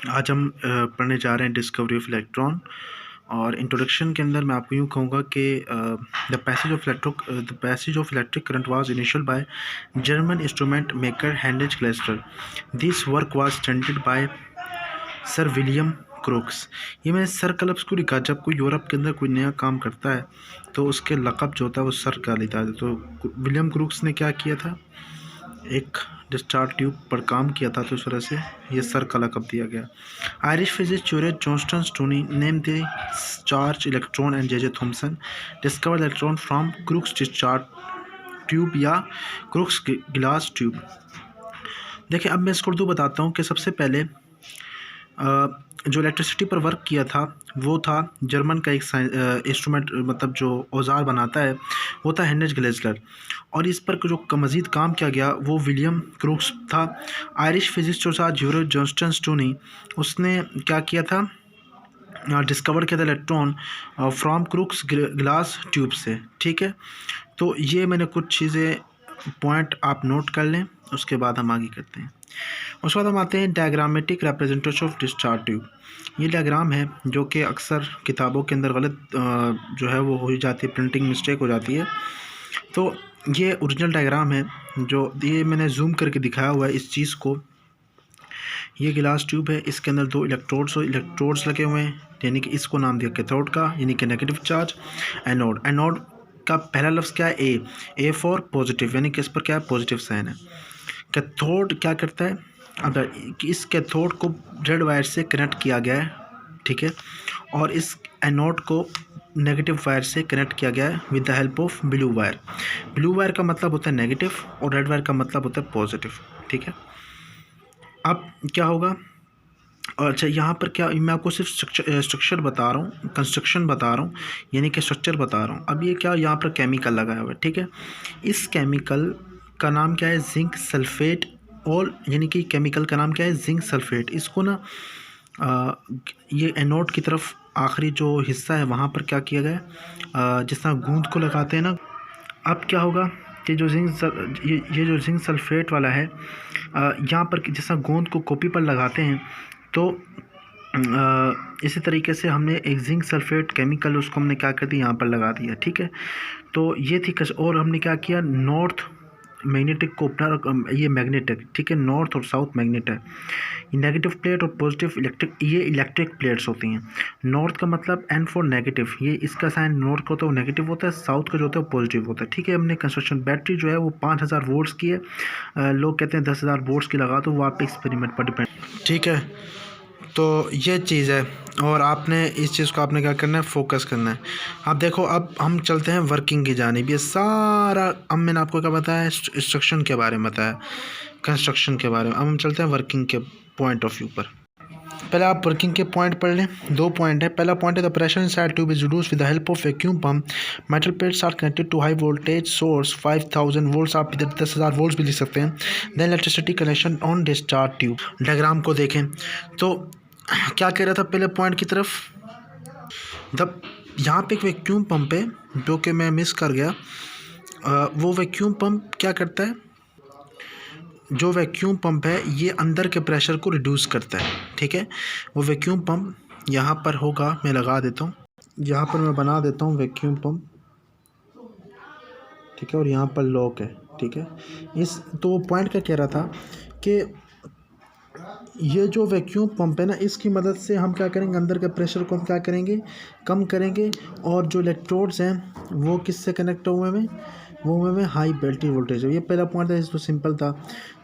आज हम पढ़ने जा रहे हैं डिस्कवरी ऑफ इलेक्ट्रॉन। और इंट्रोडक्शन के अंदर मैं आपको यूँ कहूँगा कि the passage of electric current was initial by German instrument maker Heinrich क्लेस्टर। This work was standard by sir William Crookes. ये मैंने सर का लफ्ज़ क्यों लिखा? जब कोई यूरोप के अंदर कोई नया काम करता है तो उसके लक़ब जो होता है वो सर का लेता है। तो विलियम क्रूक्स ने क्या किया था, एक डिस्चार्ज ट्यूब पर काम किया था, तो इस वजह से ये सर का लक़ब दिया गया। Irish physicist George Johnstone Stoney name the charge electron and J Thomson discover electron from Crookes discharge tube या क्रूक्स ग्लास ट्यूब। देखिए, अब मैं इसको उर्दू बताता हूँ कि सबसे पहले जो इलेक्ट्रिसिटी पर वर्क किया था वो था जर्मन का एक इंस्ट्रूमेंट, मतलब जो औजार बनाता है वो था हेनरिच ग्लेसलर। और इस पर जो मज़ीद काम किया गया वो विलियम क्रूक्स था। आयरिश फिजिस्ट जो था ज्यूरेट जॉनस्टन स्टोनी, उसने क्या किया था, डिस्कवर किया था electron from crooks glass tube से। ठीक है, तो ये मैंने कुछ चीज़ें पॉइंट आप नोट कर लें, उसके बाद हम आगे करते हैं। उसके बाद हम आते हैं diagrammatic representation of discharge tube. ये डायग्राम है जो कि अक्सर किताबों के अंदर गलत जो है वो हो जाती है, प्रिंटिंग मिस्टेक हो जाती है। तो ये ओरिजिनल डायग्राम है, जो ये मैंने जूम करके दिखाया हुआ है इस चीज़ को। ये गिलास ट्यूब है, इसके अंदर दो इलेक्ट्रोड्स लगे हुए हैं, यानी कि इसको नाम दिया कैथोड का, यानी कि नेगेटिव चार्ज। एनोड का पहला लफ्ज़ क्या है? ए फॉर पॉजिटिव, यानी कि इस पर क्या है, पॉजिटिव साइन है। कैथोड क्या करता है, अब इस कैथोड को रेड वायर से कनेक्ट किया गया है, ठीक है, और इस एनोड को नेगेटिव वायर से कनेक्ट किया गया है with the help of blue wire. Blue wire का मतलब होता है नेगेटिव और रेड वायर का मतलब होता है पॉजिटिव। ठीक है, अब क्या होगा, और अच्छा यहाँ पर क्या, मैं आपको सिर्फ स्ट्रक्चर बता रहा हूँ, कंस्ट्रक्शन बता रहा हूँ, यानी कि स्ट्रक्चर बता रहा हूँ। अब ये क्या, यहाँ पर केमिकल लगाया हुआ है, ठीक है। इस केमिकल का नाम क्या है, जिंक सल्फेट। और यानी कि केमिकल का नाम क्या है, जिंक सल्फेट। इसको ना ये एनोड की तरफ आखिरी जो हिस्सा है वहाँ पर क्या किया गया, जिस तरह गूंद को लगाते हैं ना। अब क्या होगा कि जो ये जो जिंक सल्फेट वाला है, यहाँ पर जैसा गोंद को कॉपी पर लगाते हैं, तो इसी तरीके से हमने एक जिंक सल्फेट केमिकल उसको हमने क्या कर दिया, यहाँ पर लगा दिया। ठीक है, तो ये थी और हमने क्या किया, नॉर्थ मैग्नेटिक को अपना, ये मैग्नेट है, ठीक है, नॉर्थ और साउथ मैग्नेट है। ये नेगेटिव प्लेट और पॉजिटिव इलेक्ट्रिक, ये इलेक्ट्रिक प्लेट्स होती हैं। नॉर्थ का मतलब एन फॉर नेगेटिव, ये इसका साइन नॉर्थ का होता है वो नेगेटिव होता है, साउथ का जो होता है वो पॉजिटिव होता है। ठीक है, हमने कंस्ट्रक्शन बैटरी जो है वो 5000 वोल्ट्स की है, लोग कहते हैं 10,000 वोल्ट्स की लगा, तो वो आप एक्सपेरिमेंट पर डिपेंड। ठीक है, तो ये चीज़ है, और आपने इस चीज़ को आपने क्या करना है, फोकस करना है। अब देखो, अब हम चलते हैं वर्किंग की जानिब। ये सारा अब मैंने आपको क्या बताया, इंस्ट्रक्शन के बारे में बताया, कंस्ट्रक्शन के बारे में। अब हम चलते हैं वर्किंग के पॉइंट ऑफ व्यू पर। पहले आप वर्किंग के पॉइंट पढ़ लें, दो पॉइंट है। पहला पॉइंट है, the pressure inside tube is reduced with the help of vacuum pump. Metal plates are connected to high voltage source 5000 volts, आप इधर 10,000 वोल्ट्स भी लिख सकते हैं। Then electricity connection on discharge tube. Diagram को देखें तो क्या कह रहा था पहले पॉइंट की तरफ, जब यहाँ पे एक वैक्यूम पंप है जो कि मैं मिस कर गया। वो वैक्यूम पंप क्या करता है, जो वैक्यूम पंप है ये अंदर के प्रेशर को रिड्यूस करता है। ठीक है, वो वैक्यूम पंप यहाँ पर होगा, मैं लगा देता हूँ, यहाँ पर मैं बना देता हूँ वैक्यूम पंप। ठीक है, और यहाँ पर लॉक है। ठीक है, इस तो पॉइंट क्या कह रहा था कि ये जो वैक्यूम पंप है ना, इसकी मदद से हम क्या करेंगे, अंदर के प्रेशर को हम क्या करेंगे, कम करेंगे। और जो इलेक्ट्रोड्स हैं वो किससे कनेक्ट हुए में, वो में हाई बैटरी वोल्टेज है। ये पहला पॉइंट था, तो सिंपल था।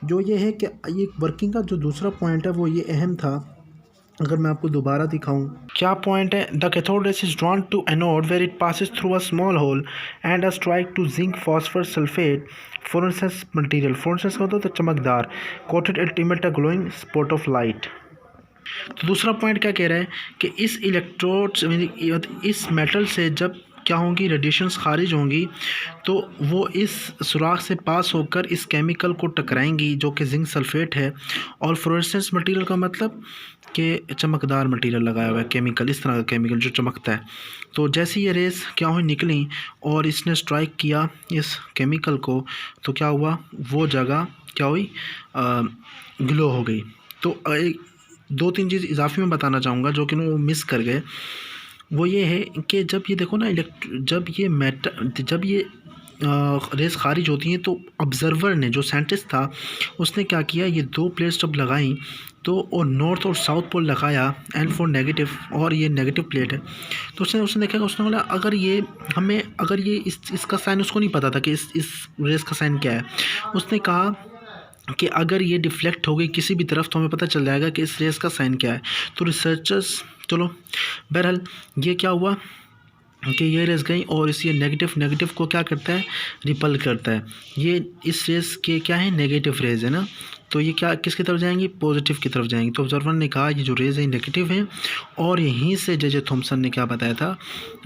जो ये है कि ये वर्किंग का जो दूसरा पॉइंट है वो ये अहम था। अगर मैं आपको दोबारा दिखाऊं, क्या पॉइंट है, the cathode rays is drawn to anode where it passes through a small hole and a strike to zinc phosphor sulphate fluorescence material. Fluorescence का होता है चमकदार, coated it emit a glowing spot of light. तो दूसरा point क्या कह रहा है कि इस इलेक्ट्रोड्स, इस मेटल से जब क्या होंगी, रेडिएशंस खारिज होंगी, तो वो इस सुराख से पास होकर इस केमिकल को टकराएंगी जो कि जिंक सल्फेट है। और फ्लोरेसेंस मटेरियल का मतलब कि चमकदार मटेरियल लगाया हुआ है, केमिकल, इस तरह का केमिकल जो चमकता है। तो जैसे ये रेस क्या हुई, निकली और इसने स्ट्राइक किया इस केमिकल को, तो क्या हुआ, वो जगह क्या हुई, ग्लो हो गई। तो 2-3 चीज़ इजाफी में बताना चाहूँगा जो कि वो मिस कर गए। वो ये है कि जब ये देखो ना जब ये रेज़ ख़ारिज होती हैं तो ऑब्ज़र्वर ने, जो साइंटिस्ट था, उसने क्या किया, ये 2 प्लेट्स जब लगाई तो और नॉर्थ और साउथ पोल लगाया N4 नेगेटिव और ये नेगेटिव प्लेट है। तो उसने देखा, उसने बोला अगर ये इसका साइन, उसको नहीं पता था कि इस रेज़ का साइन क्या है। उसने कहा कि अगर ये डिफ्लेक्ट हो गई किसी भी तरफ तो हमें पता चल जाएगा कि इस रेज़ का साइन क्या है। तो रिसर्चर्स, चलो बहरहाल ये क्या हुआ कि ये रेज़ गई और ये नेगेटिव को क्या करता है, रिपल करता है। ये इस रेज़ के क्या है, नेगेटिव रेज़ है ना, तो ये क्या किसकी तरफ जाएंगी, पॉजिटिव की तरफ जाएंगी। तो ऑब्जर्वर ने कहा ये जो रेज़ है नेगेटिव है, और यहीं से जे थॉमसन ने क्या बताया था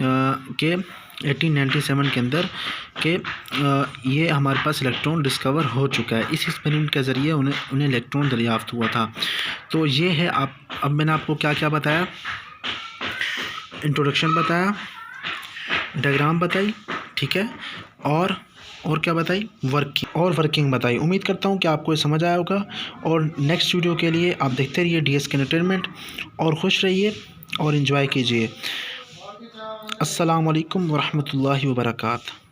कि 1897 के अंदर कि ये हमारे पास इलेक्ट्रॉन डिस्कवर हो चुका है। इस एक्सपेरिमेंट के ज़रिए उन्हें इलेक्ट्रॉन दरियाफ्त हुआ था। तो ये है, अब मैंने आपको क्या क्या बताया, इंट्रोडक्शन बताया, डायग्राम बताई, ठीक है, और क्या बताई, वर्किंग बताई। उम्मीद करता हूँ कि आपको ये समझ आया होगा, और नेक्स्ट वीडियो के लिए आप देखते रहिए DS के एंटरटेनमेंट, और खुश रहिए और एंजॉय कीजिए। अस्सलाम वालेकुम वरहमतुल्लाहि वबरकातुहू।